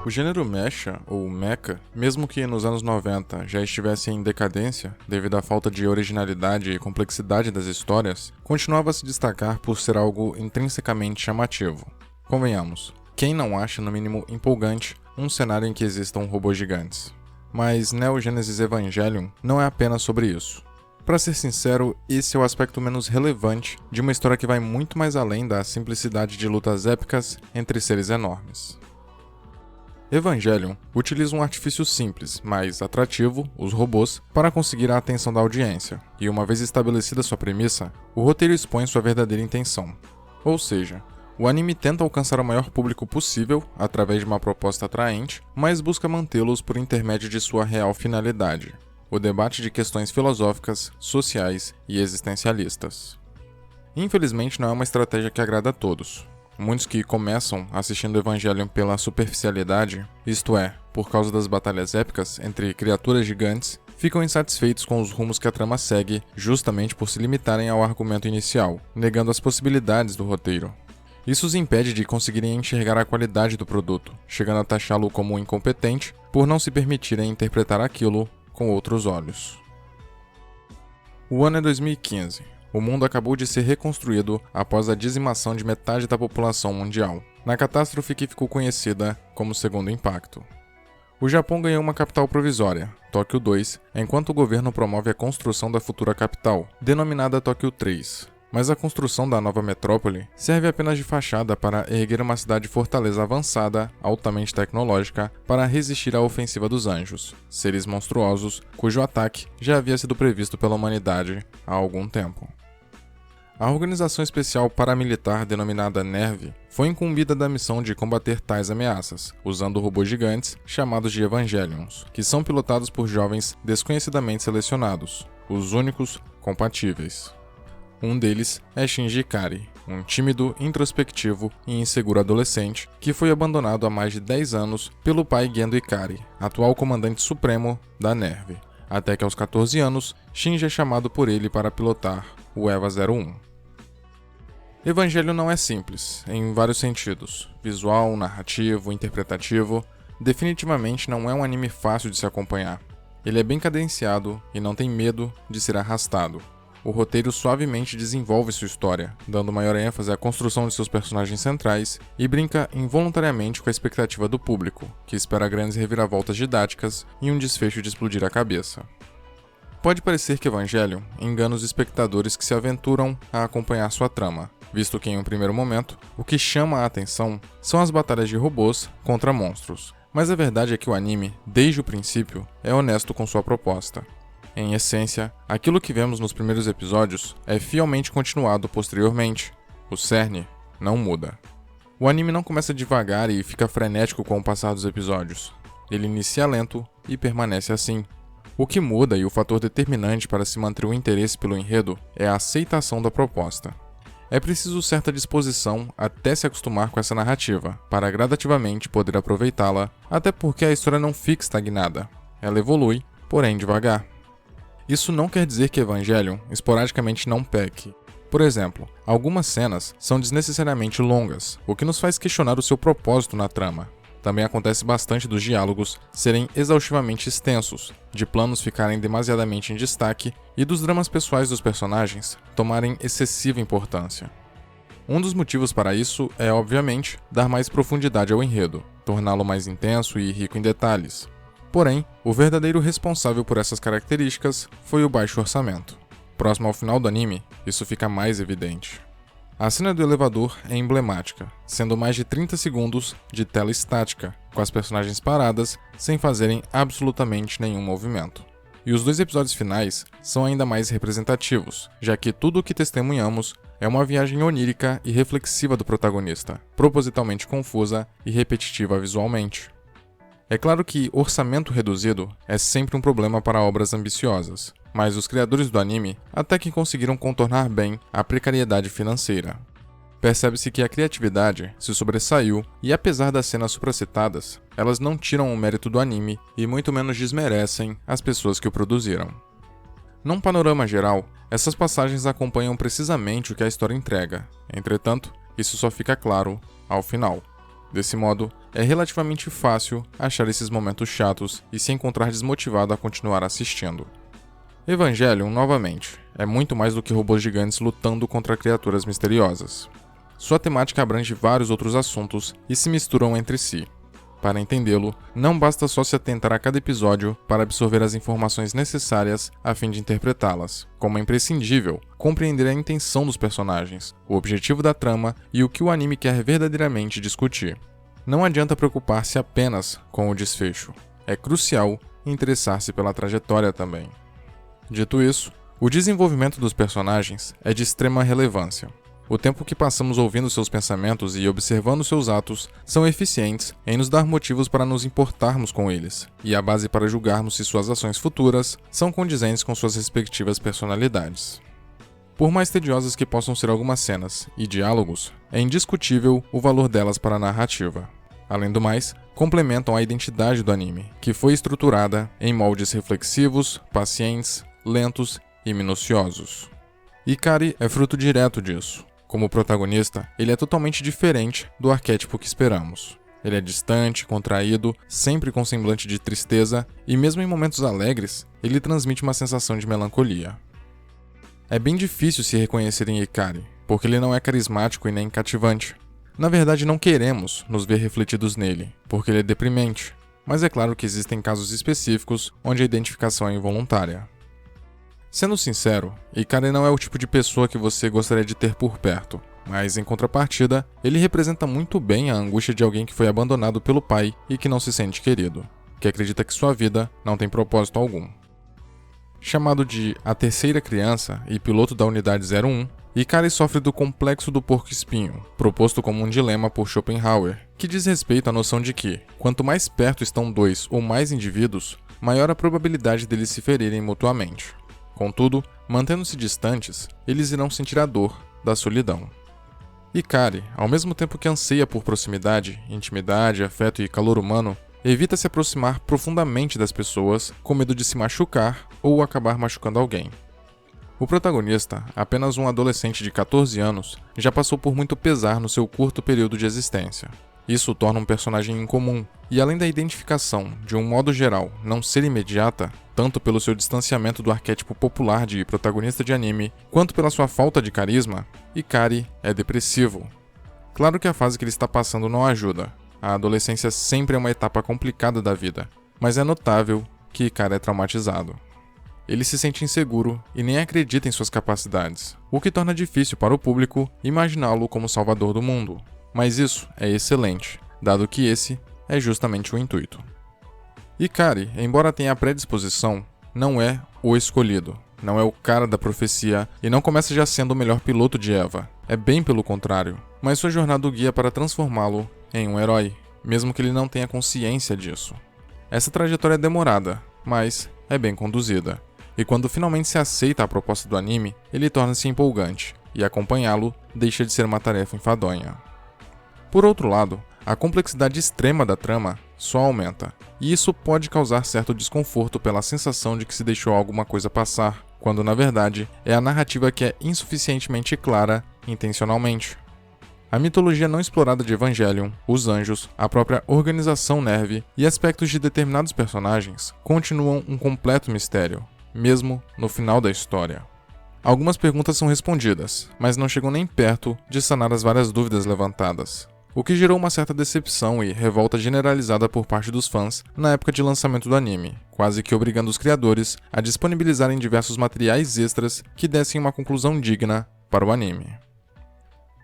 O gênero mecha, ou mecha, mesmo que nos anos 90 já estivesse em decadência devido à falta de originalidade e complexidade das histórias, continuava a se destacar por ser algo intrinsecamente chamativo. Convenhamos, quem não acha no mínimo empolgante um cenário em que existam robôs gigantes? Mas Neo Genesis Evangelion não é apenas sobre isso. Para ser sincero, esse é o aspecto menos relevante de uma história que vai muito mais além da simplicidade de lutas épicas entre seres enormes. Evangelion utiliza um artifício simples, mas atrativo, os robôs, para conseguir a atenção da audiência, e uma vez estabelecida sua premissa, o roteiro expõe sua verdadeira intenção. Ou seja, o anime tenta alcançar o maior público possível através de uma proposta atraente, mas busca mantê-los por intermédio de sua real finalidade: o debate de questões filosóficas, sociais e existencialistas. Infelizmente não é uma estratégia que agrada a todos. Muitos que começam assistindo Evangelion pela superficialidade, isto é, por causa das batalhas épicas entre criaturas gigantes, ficam insatisfeitos com os rumos que a trama segue justamente por se limitarem ao argumento inicial, negando as possibilidades do roteiro. Isso os impede de conseguirem enxergar a qualidade do produto, chegando a taxá-lo como incompetente por não se permitirem interpretar aquilo com outros olhos. O ano é 2015. O mundo acabou de ser reconstruído após a dizimação de metade da população mundial, na catástrofe que ficou conhecida como Segundo Impacto. O Japão ganhou uma capital provisória, Tóquio 2, enquanto o governo promove a construção da futura capital, denominada Tóquio 3. Mas a construção da nova metrópole serve apenas de fachada para erguer uma cidade-fortaleza avançada, altamente tecnológica, para resistir à ofensiva dos anjos, seres monstruosos cujo ataque já havia sido previsto pela humanidade há algum tempo. A organização especial paramilitar denominada NERV foi incumbida da missão de combater tais ameaças, usando robôs gigantes chamados de Evangelions, que são pilotados por jovens desconhecidamente selecionados, os únicos compatíveis. Um deles é Shinji Ikari, um tímido, introspectivo e inseguro adolescente que foi abandonado há mais de 10 anos pelo pai Gendo Ikari, atual comandante supremo da NERV, até que aos 14 anos, Shinji é chamado por ele para pilotar o EVA 01. Evangelion não é simples, em vários sentidos: visual, narrativo, interpretativo. Definitivamente não é um anime fácil de se acompanhar. Ele é bem cadenciado e não tem medo de ser arrastado. O roteiro suavemente desenvolve sua história, dando maior ênfase à construção de seus personagens centrais e brinca involuntariamente com a expectativa do público, que espera grandes reviravoltas didáticas e um desfecho de explodir a cabeça. Pode parecer que Evangelion engana os espectadores que se aventuram a acompanhar sua trama, visto que em um primeiro momento, o que chama a atenção são as batalhas de robôs contra monstros. Mas a verdade é que o anime, desde o princípio, é honesto com sua proposta. Em essência, aquilo que vemos nos primeiros episódios é fielmente continuado posteriormente. O cerne não muda. O anime não começa devagar e fica frenético com o passar dos episódios. Ele inicia lento e permanece assim. O que muda e o fator determinante para se manter o interesse pelo enredo é a aceitação da proposta. É preciso certa disposição até se acostumar com essa narrativa, para gradativamente poder aproveitá-la, até porque a história não fica estagnada. Ela evolui, porém devagar. Isso não quer dizer que Evangelion esporadicamente não peque. Por exemplo, algumas cenas são desnecessariamente longas, o que nos faz questionar o seu propósito na trama. Também acontece bastante dos diálogos serem exaustivamente extensos, de planos ficarem demasiadamente em destaque e dos dramas pessoais dos personagens tomarem excessiva importância. Um dos motivos para isso é, obviamente, dar mais profundidade ao enredo, torná-lo mais intenso e rico em detalhes. Porém, o verdadeiro responsável por essas características foi o baixo orçamento. Próximo ao final do anime, isso fica mais evidente. A cena do elevador é emblemática, sendo mais de 30 segundos de tela estática, com as personagens paradas sem fazerem absolutamente nenhum movimento. E os 2 episódios finais são ainda mais representativos, já que tudo o que testemunhamos é uma viagem onírica e reflexiva do protagonista, propositalmente confusa e repetitiva visualmente. É claro que orçamento reduzido é sempre um problema para obras ambiciosas, mas os criadores do anime até que conseguiram contornar bem a precariedade financeira. Percebe-se que a criatividade se sobressaiu e, apesar das cenas supracitadas, elas não tiram o mérito do anime e muito menos desmerecem as pessoas que o produziram. Num panorama geral, essas passagens acompanham precisamente o que a história entrega. Entretanto, isso só fica claro ao final. Desse modo, é relativamente fácil achar esses momentos chatos e se encontrar desmotivado a continuar assistindo. Evangelion, novamente, é muito mais do que robôs gigantes lutando contra criaturas misteriosas. Sua temática abrange vários outros assuntos e se misturam entre si. Para entendê-lo, não basta só se atentar a cada episódio para absorver as informações necessárias a fim de interpretá-las, como é imprescindível compreender a intenção dos personagens, o objetivo da trama e o que o anime quer verdadeiramente discutir. Não adianta preocupar-se apenas com o desfecho, é crucial interessar-se pela trajetória também. Dito isso, o desenvolvimento dos personagens é de extrema relevância. O tempo que passamos ouvindo seus pensamentos e observando seus atos são eficientes em nos dar motivos para nos importarmos com eles, e a base para julgarmos se suas ações futuras são condizentes com suas respectivas personalidades. Por mais tediosas que possam ser algumas cenas e diálogos, é indiscutível o valor delas para a narrativa. Além do mais, complementam a identidade do anime, que foi estruturada em moldes reflexivos, pacientes, lentos e minuciosos. Ikari é fruto direto disso. Como protagonista, ele é totalmente diferente do arquétipo que esperamos. Ele é distante, contraído, sempre com semblante de tristeza, e mesmo em momentos alegres, ele transmite uma sensação de melancolia. É bem difícil se reconhecer em Ikari, porque ele não é carismático e nem cativante. Na verdade, não queremos nos ver refletidos nele, porque ele é deprimente, mas é claro que existem casos específicos onde a identificação é involuntária. Sendo sincero, Ikari não é o tipo de pessoa que você gostaria de ter por perto, mas em contrapartida, ele representa muito bem a angústia de alguém que foi abandonado pelo pai e que não se sente querido, que acredita que sua vida não tem propósito algum. Chamado de a terceira criança e piloto da unidade 01, Ikari sofre do complexo do porco-espinho, proposto como um dilema por Schopenhauer, que diz respeito à noção de que, quanto mais perto estão dois ou mais indivíduos, maior a probabilidade deles se ferirem mutuamente. Contudo, mantendo-se distantes, eles irão sentir a dor da solidão. Ikari, ao mesmo tempo que anseia por proximidade, intimidade, afeto e calor humano, evita se aproximar profundamente das pessoas com medo de se machucar ou acabar machucando alguém. O protagonista, apenas um adolescente de 14 anos, já passou por muito pesar no seu curto período de existência. Isso o torna um personagem incomum, e além da identificação, de um modo geral, não ser imediata, tanto pelo seu distanciamento do arquétipo popular de protagonista de anime, quanto pela sua falta de carisma, Ikari é depressivo. Claro que a fase que ele está passando não ajuda. A adolescência sempre é uma etapa complicada da vida, mas é notável que Ikari é traumatizado. Ele se sente inseguro e nem acredita em suas capacidades, o que torna difícil para o público imaginá-lo como salvador do mundo. Mas isso é excelente, dado que esse é justamente o intuito. Ikari, embora tenha a predisposição, não é o escolhido, não é o cara da profecia e não começa já sendo o melhor piloto de Eva. É bem pelo contrário, mas sua jornada o guia para transformá-lo em um herói, mesmo que ele não tenha consciência disso. Essa trajetória é demorada, mas é bem conduzida, e quando finalmente se aceita a proposta do anime, ele torna-se empolgante, e acompanhá-lo deixa de ser uma tarefa enfadonha. Por outro lado, a complexidade extrema da trama só aumenta, e isso pode causar certo desconforto pela sensação de que se deixou alguma coisa passar, quando na verdade é a narrativa que é insuficientemente clara intencionalmente. A mitologia não explorada de Evangelion, os anjos, a própria organização NERV e aspectos de determinados personagens continuam um completo mistério, mesmo no final da história. Algumas perguntas são respondidas, mas não chegam nem perto de sanar as várias dúvidas levantadas, o que gerou uma certa decepção e revolta generalizada por parte dos fãs na época de lançamento do anime, quase que obrigando os criadores a disponibilizarem diversos materiais extras que dessem uma conclusão digna para o anime.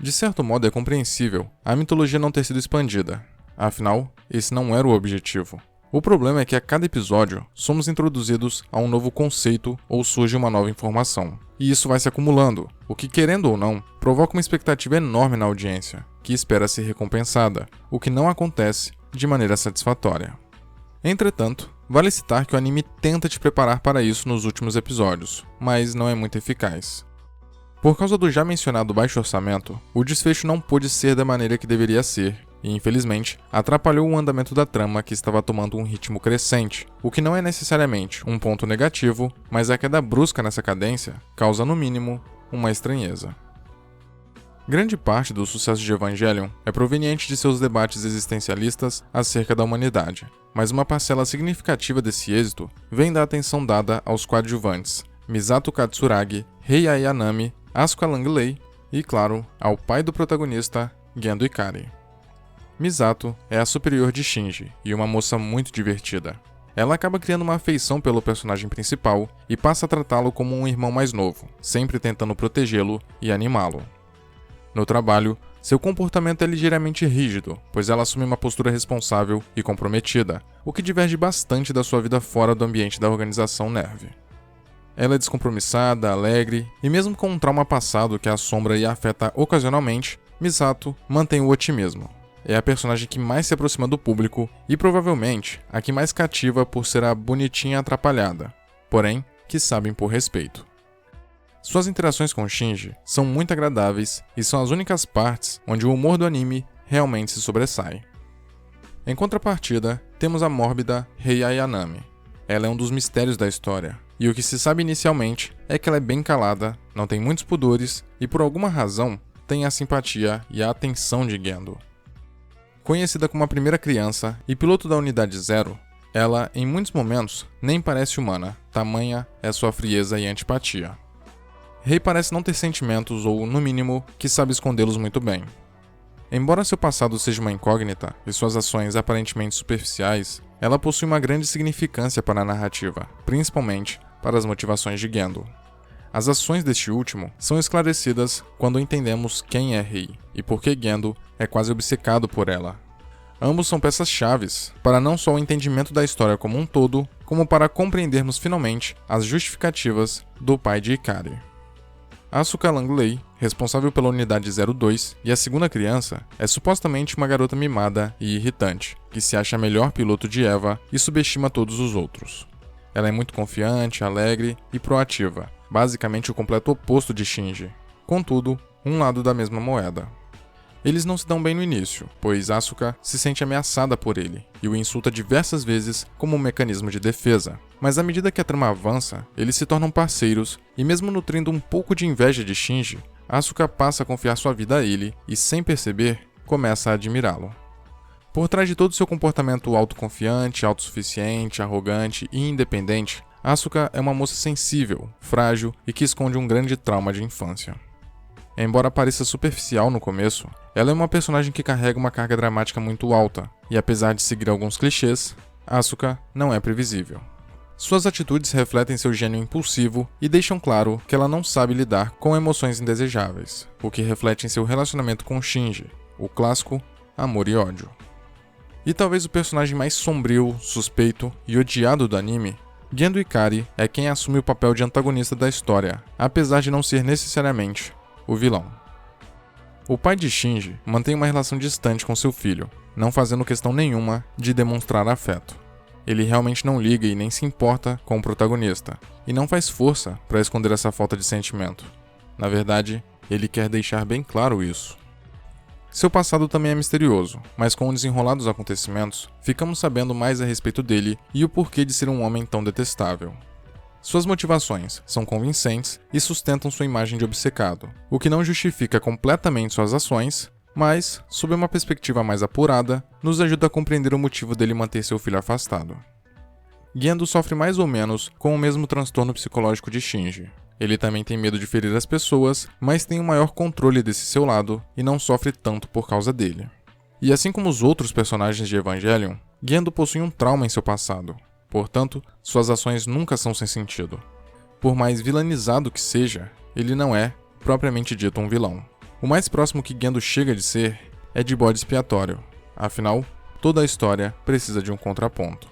De certo modo é compreensível a mitologia não ter sido expandida, afinal, esse não era o objetivo. O problema é que a cada episódio somos introduzidos a um novo conceito ou surge uma nova informação, e isso vai se acumulando, o que, querendo ou não, provoca uma expectativa enorme na audiência, que espera ser recompensada, o que não acontece de maneira satisfatória. Entretanto, vale citar que o anime tenta te preparar para isso nos últimos episódios, mas não é muito eficaz. Por causa do já mencionado baixo orçamento, o desfecho não pôde ser da maneira que deveria ser, e infelizmente atrapalhou o andamento da trama que estava tomando um ritmo crescente, o que não é necessariamente um ponto negativo, mas a queda brusca nessa cadência causa no mínimo uma estranheza. Grande parte do sucesso de Evangelion é proveniente de seus debates existencialistas acerca da humanidade, mas uma parcela significativa desse êxito vem da atenção dada aos coadjuvantes, Misato Katsuragi, Rei Ayanami, Asuka Langley e, claro, ao pai do protagonista, Gendo Ikari. Misato é a superior de Shinji e uma moça muito divertida. Ela acaba criando uma afeição pelo personagem principal e passa a tratá-lo como um irmão mais novo, sempre tentando protegê-lo e animá-lo. No trabalho, seu comportamento é ligeiramente rígido, pois ela assume uma postura responsável e comprometida, o que diverge bastante da sua vida fora do ambiente da organização NERV. Ela é descompromissada, alegre, e mesmo com um trauma passado que a assombra e a afeta ocasionalmente, Misato mantém o otimismo. É a personagem que mais se aproxima do público e provavelmente a que mais cativa por ser a bonitinha atrapalhada, porém que sabe impor respeito. Suas interações com Shinji são muito agradáveis e são as únicas partes onde o humor do anime realmente se sobressai. Em contrapartida, temos a mórbida Rei Ayanami. Ela é um dos mistérios da história, e o que se sabe inicialmente é que ela é bem calada, não tem muitos pudores e por alguma razão tem a simpatia e a atenção de Gendo. Conhecida como a primeira criança e piloto da Unidade Zero, ela, em muitos momentos, nem parece humana, tamanha é sua frieza e antipatia. Rei parece não ter sentimentos ou, no mínimo, que sabe escondê-los muito bem. Embora seu passado seja uma incógnita e suas ações aparentemente superficiais, ela possui uma grande significância para a narrativa, principalmente para as motivações de Gendo. As ações deste último são esclarecidas quando entendemos quem é Rei e por que Gendo é quase obcecado por ela. Ambos são peças-chaves para não só o entendimento da história como um todo, como para compreendermos finalmente as justificativas do pai de Ikari. Asuka Langley, responsável pela Unidade 02, e a segunda criança, é supostamente uma garota mimada e irritante, que se acha a melhor piloto de Eva e subestima todos os outros. Ela é muito confiante, alegre e proativa, basicamente o completo oposto de Shinji. Contudo, um lado da mesma moeda. Eles não se dão bem no início, pois Asuka se sente ameaçada por ele e o insulta diversas vezes como um mecanismo de defesa. Mas à medida que a trama avança, eles se tornam parceiros e mesmo nutrindo um pouco de inveja de Shinji, Asuka passa a confiar sua vida a ele e, sem perceber, começa a admirá-lo. Por trás de todo seu comportamento autoconfiante, autossuficiente, arrogante e independente, Asuka é uma moça sensível, frágil e que esconde um grande trauma de infância. Embora pareça superficial no começo, ela é uma personagem que carrega uma carga dramática muito alta, e apesar de seguir alguns clichês, Asuka não é previsível. Suas atitudes refletem seu gênio impulsivo e deixam claro que ela não sabe lidar com emoções indesejáveis, o que reflete em seu relacionamento com Shinji, o clássico amor e ódio. E talvez o personagem mais sombrio, suspeito e odiado do anime, Gendo Ikari é quem assume o papel de antagonista da história, apesar de não ser necessariamente o vilão. O pai de Shinji mantém uma relação distante com seu filho, não fazendo questão nenhuma de demonstrar afeto. Ele realmente não liga e nem se importa com o protagonista, e não faz força para esconder essa falta de sentimento. Na verdade, ele quer deixar bem claro isso. Seu passado também é misterioso, mas com o desenrolar dos acontecimentos, ficamos sabendo mais a respeito dele e o porquê de ser um homem tão detestável. Suas motivações são convincentes e sustentam sua imagem de obcecado, o que não justifica completamente suas ações, mas, sob uma perspectiva mais apurada, nos ajuda a compreender o motivo dele manter seu filho afastado. Gendo sofre mais ou menos com o mesmo transtorno psicológico de Shinji. Ele também tem medo de ferir as pessoas, mas tem um maior controle desse seu lado e não sofre tanto por causa dele. E assim como os outros personagens de Evangelion, Gendo possui um trauma em seu passado. Portanto, suas ações nunca são sem sentido. Por mais vilanizado que seja, ele não é, propriamente dito, um vilão. O mais próximo que Gendo chega de ser é de bode expiatório. Afinal, toda a história precisa de um contraponto.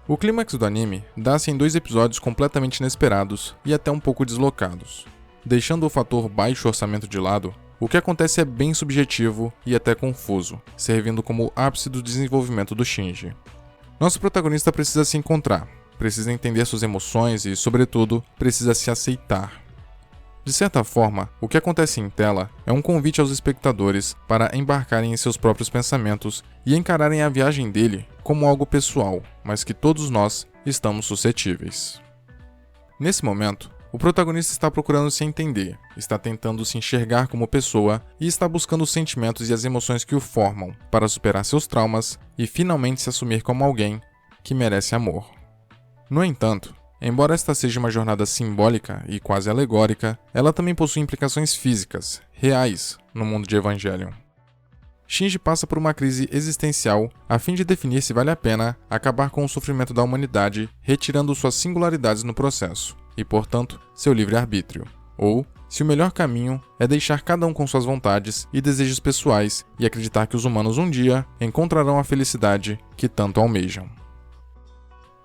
O clímax do anime dá-se em 2 episódios completamente inesperados e até um pouco deslocados. Deixando o fator baixo orçamento de lado, o que acontece é bem subjetivo e até confuso, servindo como ápice do desenvolvimento do Shinji. Nosso protagonista precisa se encontrar, precisa entender suas emoções e, sobretudo, precisa se aceitar. De certa forma, o que acontece em tela é um convite aos espectadores para embarcarem em seus próprios pensamentos e encararem a viagem dele como algo pessoal, mas que todos nós estamos suscetíveis. Nesse momento, O protagonista está procurando se entender, está tentando se enxergar como pessoa e está buscando os sentimentos e as emoções que o formam para superar seus traumas e finalmente se assumir como alguém que merece amor. No entanto, embora esta seja uma jornada simbólica e quase alegórica, ela também possui implicações físicas, reais, no mundo de Evangelion. Shinji passa por uma crise existencial a fim de definir se vale a pena acabar com o sofrimento da humanidade, retirando suas singularidades no processo, e portanto, seu livre-arbítrio, ou se o melhor caminho é deixar cada um com suas vontades e desejos pessoais e acreditar que os humanos um dia encontrarão a felicidade que tanto almejam.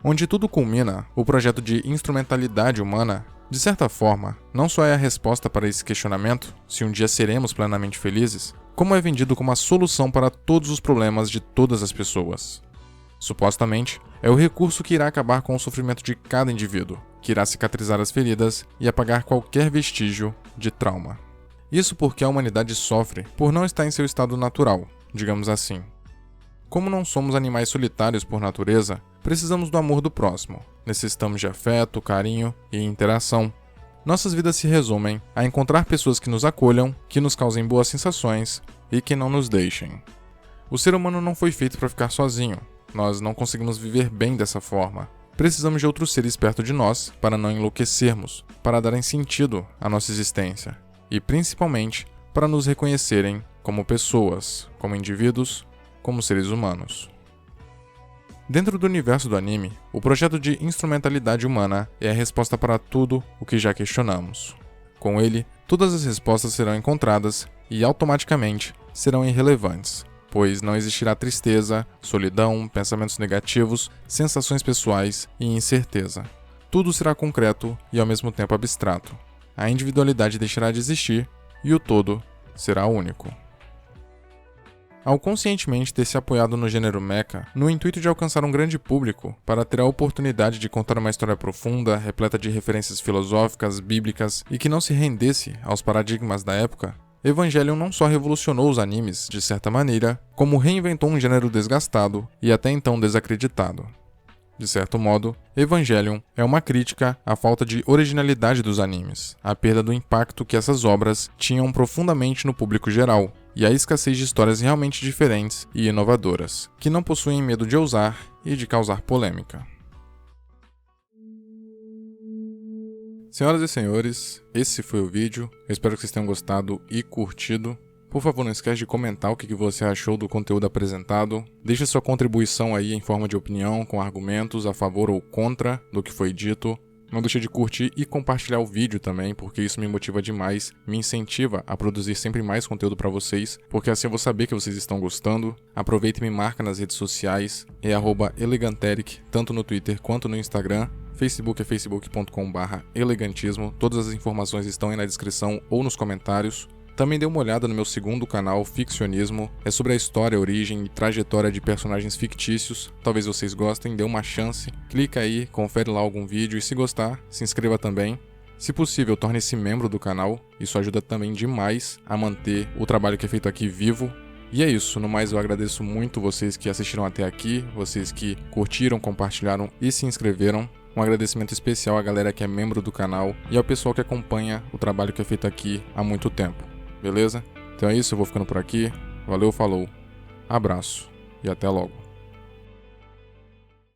Onde tudo culmina, o projeto de instrumentalidade humana, de certa forma, não só é a resposta para esse questionamento, se um dia seremos plenamente felizes, como é vendido como a solução para todos os problemas de todas as pessoas. Supostamente, é o recurso que irá acabar com o sofrimento de cada indivíduo, que irá cicatrizar as feridas e apagar qualquer vestígio de trauma. Isso porque a humanidade sofre por não estar em seu estado natural, digamos assim. Como não somos animais solitários por natureza, precisamos do amor do próximo, necessitamos de afeto, carinho e interação. Nossas vidas se resumem a encontrar pessoas que nos acolham, que nos causem boas sensações e que não nos deixem. O ser humano não foi feito para ficar sozinho. Nós não conseguimos viver bem dessa forma. Precisamos de outros seres perto de nós para não enlouquecermos, para darem sentido à nossa existência e, principalmente, para nos reconhecerem como pessoas, como indivíduos, como seres humanos. Dentro do universo do anime, o projeto de instrumentalidade humana é a resposta para tudo o que já questionamos. Com ele, todas as respostas serão encontradas e automaticamente serão irrelevantes, pois não existirá tristeza, solidão, pensamentos negativos, sensações pessoais e incerteza. Tudo será concreto e ao mesmo tempo abstrato. A individualidade deixará de existir e o todo será único. Ao conscientemente ter se apoiado no gênero mecha, no intuito de alcançar um grande público, para ter a oportunidade de contar uma história profunda, repleta de referências filosóficas, bíblicas e que não se rendesse aos paradigmas da época, Evangelion não só revolucionou os animes, de certa maneira, como reinventou um gênero desgastado e até então desacreditado. De certo modo, Evangelion é uma crítica à falta de originalidade dos animes, à perda do impacto que essas obras tinham profundamente no público geral, e à escassez de histórias realmente diferentes e inovadoras, que não possuem medo de ousar e de causar polêmica. Senhoras e senhores, esse foi o vídeo, eu espero que vocês tenham gostado e curtido. Por favor, não esquece de comentar o que você achou do conteúdo apresentado. Deixe sua contribuição aí em forma de opinião, com argumentos a favor ou contra do que foi dito. Não deixe de curtir e compartilhar o vídeo também, porque isso me motiva demais, me incentiva a produzir sempre mais conteúdo para vocês, porque assim eu vou saber que vocês estão gostando. Aproveita e me marca nas redes sociais, é @eleganteric, tanto no Twitter quanto no Instagram. Facebook é facebook.com/elegantismo, todas as informações estão aí na descrição ou nos comentários. Também dê uma olhada no meu segundo canal, Ficcionismo, é sobre a história, origem e trajetória de personagens fictícios. Talvez vocês gostem, dê uma chance, clica aí, confere lá algum vídeo e se gostar, se inscreva também. Se possível, torne-se membro do canal, isso ajuda também demais a manter o trabalho que é feito aqui vivo. E é isso, no mais eu agradeço muito vocês que assistiram até aqui, vocês que curtiram, compartilharam e se inscreveram. Um agradecimento especial à galera que é membro do canal e ao pessoal que acompanha o trabalho que é feito aqui há muito tempo. Beleza? Então é isso, eu vou ficando por aqui. Valeu, falou, abraço e até logo.